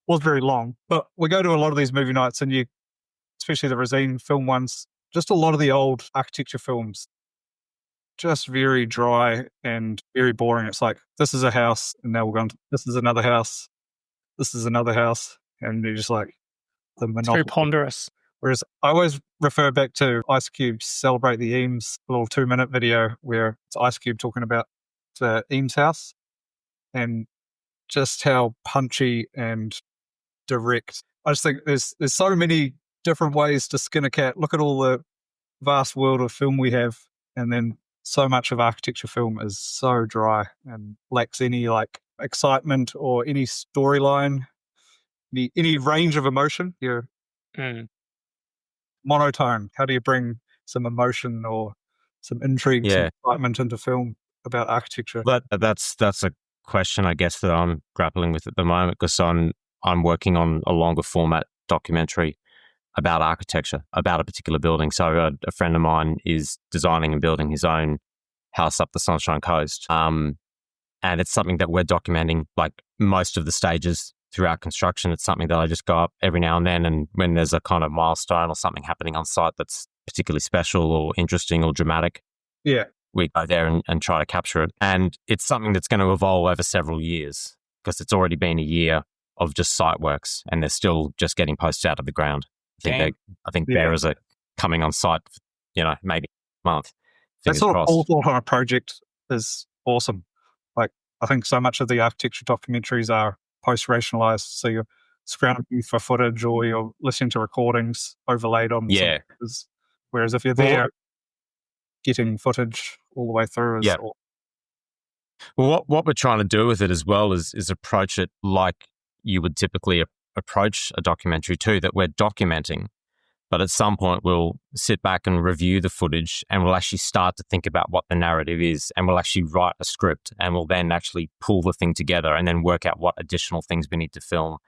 It was very long, but we go to a lot of these movie nights, and especially the Rosine film ones, just a lot of the old architecture films, just very dry and very boring. It's like, this is a house, and now we're going to, this is another house, this is another house, and you're just like, the monopoly. It's very ponderous. Whereas I always refer back to Ice Cube's Celebrate the Eames, a little 2-minute video where it's Ice Cube talking about the Eames house and just how punchy and direct. I just think there's so many different ways to skin a cat. Look at all the vast world of film we have, and then so much of architecture film is so dry and lacks any like excitement or any storyline, any range of emotion. You're monotone. How do you bring some emotion or some intrigue, some excitement into film about architecture? That's a question, I guess, that I'm grappling with at the moment, because I'm working on a longer format documentary about architecture, about a particular building. So a friend of mine is designing and building his own house up the Sunshine Coast. And it's something that we're documenting, like most of the stages throughout construction. It's something that I just go up every now and then, and when there's a kind of milestone or something happening on site that's particularly special or interesting or dramatic, we go there and try to capture it. And it's something that's going to evolve over several years, because it's already been a year of just site works, and they're still just getting posts out of the ground. I think bearers are coming on site, maybe a month. That sort of thought on a project is awesome. Like, I think so much of the architecture documentaries are post-rationalized, so you're scrounging for footage or you're listening to recordings overlaid on whereas if you're there getting footage all the way through is Well, what we're trying to do with it as well is approach it like you would typically approach a documentary too, that we're documenting, but at some point we'll sit back and review the footage, and we'll actually start to think about what the narrative is, and we'll actually write a script, and we'll then actually pull the thing together and then work out what additional things we need to film.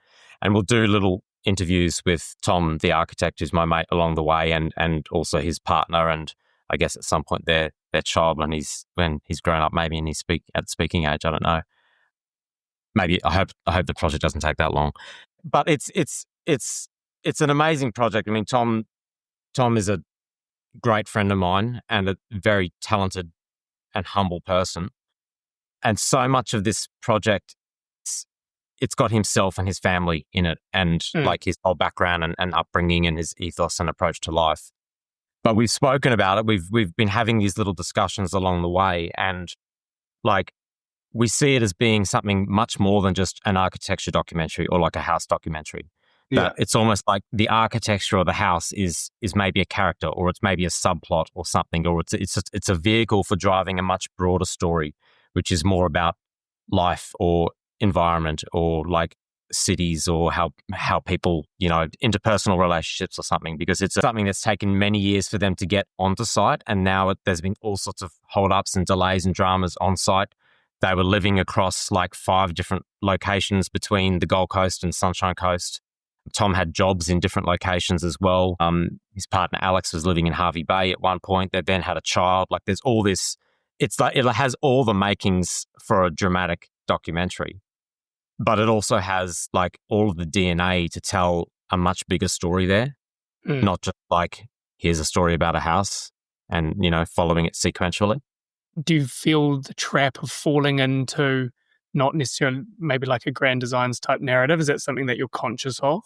And we'll do little interviews with Tom, the architect, who's my mate, along the way, and also his partner, and I guess at some point their child when he's grown up, maybe, and he's at speaking age. I don't know. Maybe I hope the project doesn't take that long. But it's an amazing project. I mean, Tom is a great friend of mine and a very talented and humble person. And so much of this project, it's got himself and his family in it, and like his whole background and upbringing and his ethos and approach to life. But we've spoken about it. We've been having these little discussions along the way, and like, we see it as being something much more than just an architecture documentary or like a house documentary. That it's almost like the architecture or the house is maybe a character, or it's maybe a subplot or something, or it's a vehicle for driving a much broader story, which is more about life or environment or like cities or how people, interpersonal relationships or something, because it's something that's taken many years for them to get onto site. And now there's been all sorts of hold-ups and delays and dramas on site. They were living across like 5 different locations between the Gold Coast and Sunshine Coast. Tom had jobs in different locations as well. His partner Alex was living in Harvey Bay at one point. They then had a child. Like there's all this. It's like it has all the makings for a dramatic documentary, but it also has like all of the DNA to tell a much bigger story there. Not just like, here's a story about a house and, following it sequentially. Do you feel the trap of falling into not necessarily maybe like a grand designs type narrative? Is that something that you're conscious of?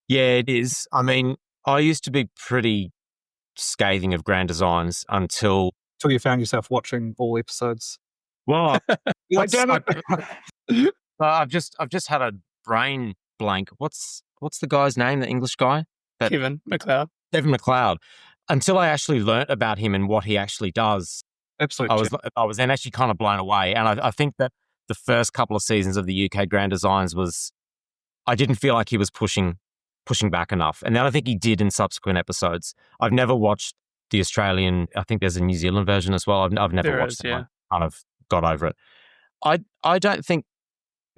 Yeah, it is. I mean, I used to be pretty scathing of grand designs until you found yourself watching all episodes. Well, Damn it. I've just had a brain blank. What's the guy's name? The English guy? Kevin McLeod. Kevin McLeod. Until I actually learnt about him and what he actually does, Absolutely. I was then actually kind of blown away. And I think that the first couple of seasons of the UK Grand Designs I didn't feel like he was pushing back enough. And then I think he did in subsequent episodes. I've never watched the Australian. I think there's a New Zealand version as well. I've never watched it. I kind of got over it. I don't think.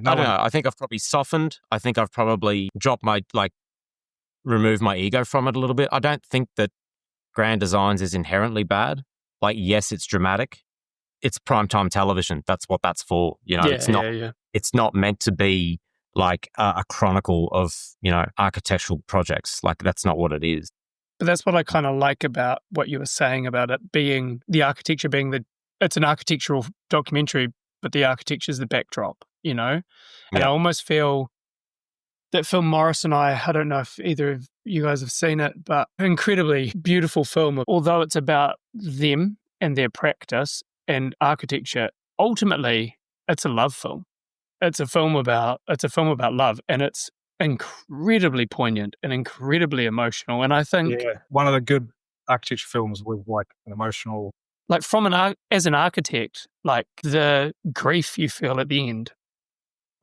I don't know. I think I've probably softened. I think I've probably dropped removed my ego from it a little bit. I don't think that Grand Designs is inherently bad. Like, yes, it's dramatic. It's primetime television. That's what that's for. It's not. It's not meant to be like a chronicle of architectural projects. Like, that's not what it is. But that's what I kind of like about what you were saying about it being the architecture being it's an architectural documentary, but the architecture is the backdrop, And I almost feel that film Morris and I don't know if either of you guys have seen it, but incredibly beautiful film. Although it's about them and their practice and architecture, ultimately it's a love film. It's a film about love, and it's incredibly poignant and incredibly emotional. And I think one of the good architecture films with like an emotional, like as an architect, like the grief you feel at the end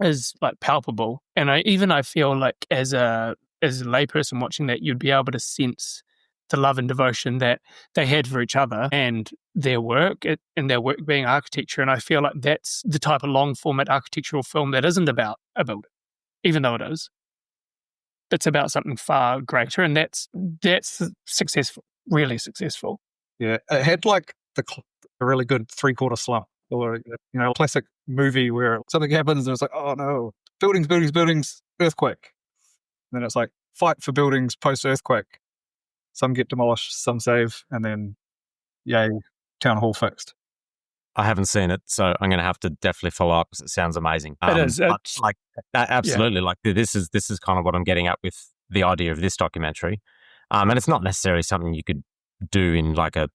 is like palpable. And I feel like as a layperson watching that, you'd be able to sense the love and devotion that they had for each other and their work, and their work being architecture. And I feel like that's the type of long format architectural film that isn't about a building, even though it is. It's about something far greater, and that's successful, really successful. Yeah, it had like a really good 3/4 slump, or a classic movie where something happens and it's like, oh no, buildings, earthquake. And then it's like fight for buildings post earthquake. Some get demolished, some save, and then yay, town hall fixed. I haven't seen it, so I'm going to have to definitely follow up because it sounds amazing. It is. Absolutely. Yeah. Like this is kind of what I'm getting at with the idea of this documentary. And it's not necessarily something you could do in like a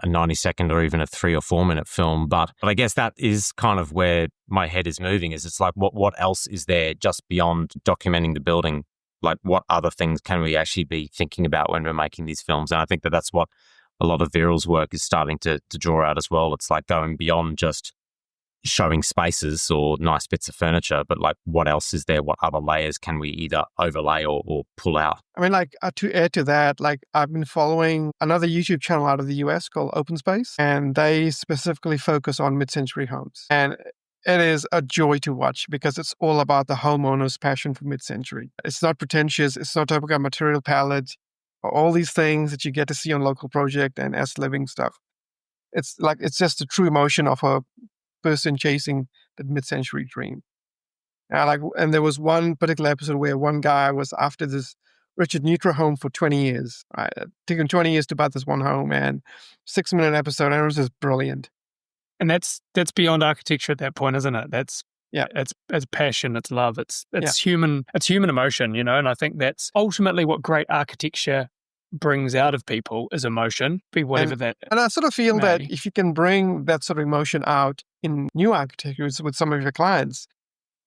90-second or even a 3 or 4 minute film. But I guess that is kind of where my head is moving, is it's like, what else is there just beyond documenting the building? Like, what other things can we actually be thinking about when we're making these films? And I think that's what a lot of Veeral's work is starting to draw out as well. It's like going beyond just showing spaces or nice bits of furniture, but like, what else is there? What other layers can we either overlay or pull out? I mean, like, to add to that, like, I've been following another YouTube channel out of the US called Open Space, and they specifically focus on mid-century homes. And it is a joy to watch because it's all about the homeowner's passion for mid-century. It's not pretentious. It's not talking about material palette or all these things that you get to see on local project and as living stuff. It's just the true emotion of a person chasing the mid-century dream. And there was one particular episode where one guy was after this Richard Neutra home for 20 years. Right? It took him 20 years to buy this one home, and 6-minute episode, and it was just brilliant. And that's beyond architecture at that point, isn't it? It's passion, it's love, it's human emotion, and I think that's ultimately what great architecture brings out of people is emotion, be whatever that. And I sort of feel that if you can bring that sort of emotion out in new architectures with some of your clients,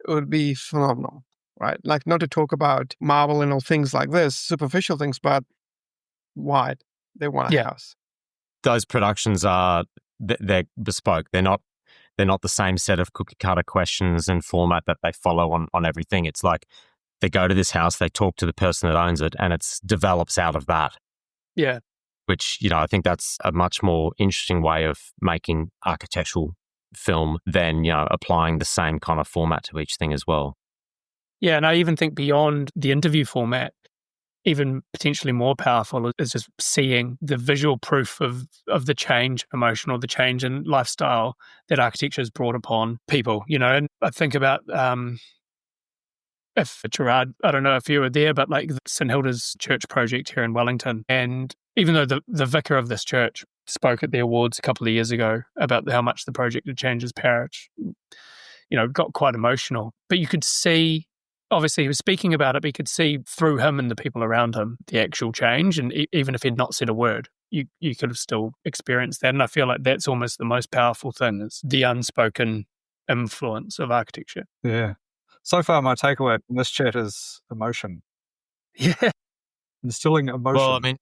it would be phenomenal, right? Like, not to talk about marble and all things like this, superficial things, but wide. They want a house. Those productions they're bespoke. They're not the same set of cookie cutter questions and format that they follow on everything. It's like they go to this house, they talk to the person that owns it, and it develops out of that. Yeah. Which, I think that's a much more interesting way of making architectural film than, applying the same kind of format to each thing as well. Yeah, and I even think beyond the interview format, even potentially more powerful is just seeing the visual proof of the change, emotional, the change in lifestyle that architecture has brought upon people, And I think about if Gerard, I don't know if you were there, but like St Hilda's church project here in Wellington. And even though the vicar of this church spoke at the awards a couple of years ago about how much the project had changed his parish, got quite emotional. But you could see, obviously he was speaking about it, but you could see through him and the people around him the actual change. And even if he'd not said a word, you could have still experienced that. And I feel like that's almost the most powerful thing, is the unspoken influence of architecture. Yeah. So far, my takeaway from this chat is emotion. Yeah. Instilling emotion. Well, I mean,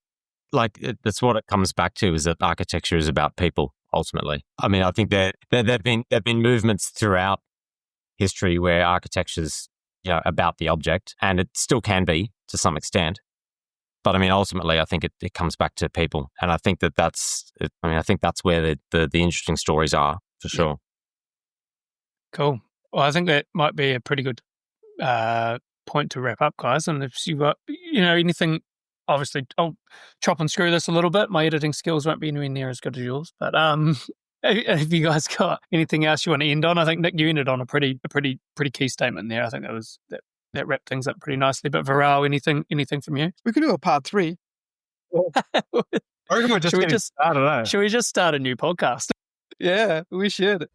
that's what it comes back to, is that architecture is about people, ultimately. I mean, I think there have been movements throughout history where architecture's about the object, and it still can be to some extent. But I mean, ultimately, I think it comes back to people, and I think that's where the interesting stories are, for sure. Cool. Well, I think that might be a pretty good point to wrap up, guys. And if you've got anything, obviously I'll chop and screw this a little bit. My editing skills won't be anywhere near as good as yours, but if you guys got anything else you want to end on, I think Nick, you ended on a pretty key statement there. I think that wrapped things up pretty nicely. But Veeral, anything from you? We could do a part 3. I reckon we're just getting started. Should we just start a new podcast? Yeah, we should.